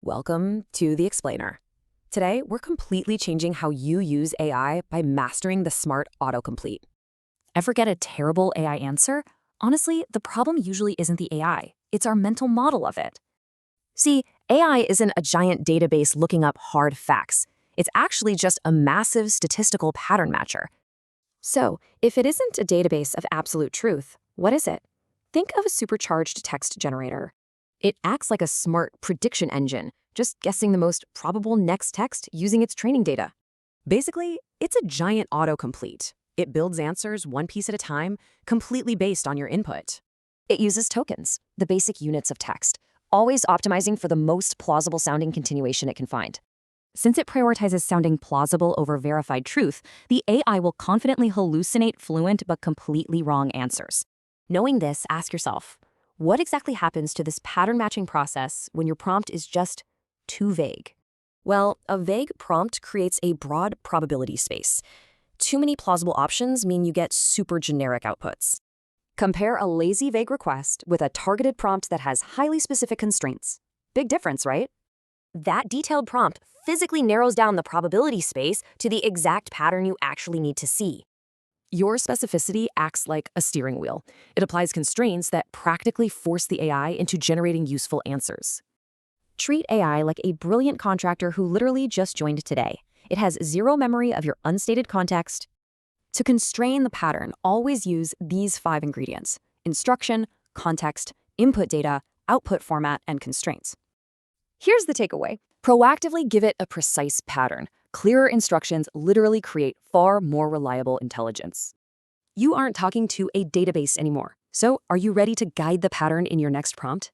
Welcome to The Explainer. Today, we're completely changing how you use AI by mastering the Smart Autocomplete. Ever get a terrible AI answer? Honestly, the problem usually isn't the AI. It's our mental model of it. See, AI isn't a giant database looking up hard facts. It's actually just a massive statistical pattern matcher. So, if it isn't a database of absolute truth, what is it? Think of a supercharged text generator. It acts like a smart prediction engine, just guessing the most probable next text using its training data. Basically, it's a giant autocomplete. It builds answers one piece at a time, completely based on your input. It uses tokens, the basic units of text, always optimizing for the most plausible sounding continuation it can find. Since it prioritizes sounding plausible over verified truth, the AI will confidently hallucinate fluent but completely wrong answers. Knowing this, ask yourself, what exactly happens to this pattern matching process when your prompt is just too vague? Well, a vague prompt creates a broad probability space. Too many plausible options mean you get super generic outputs. Compare a lazy vague request with a targeted prompt that has highly specific constraints. Big difference, right? That detailed prompt physically narrows down the probability space to the exact pattern you actually need to see. Your specificity acts like a steering wheel. It applies constraints that practically force the AI into generating useful answers. Treat AI like a brilliant contractor who literally just joined today. It has zero memory of your unstated context. To constrain the pattern, always use these 5 ingredients: instruction, context, input data, output format, and constraints. Here's the takeaway. Proactively give it a precise pattern. Clearer instructions literally create far more reliable intelligence. You aren't talking to a database anymore. So, are you ready to guide the pattern in your next prompt?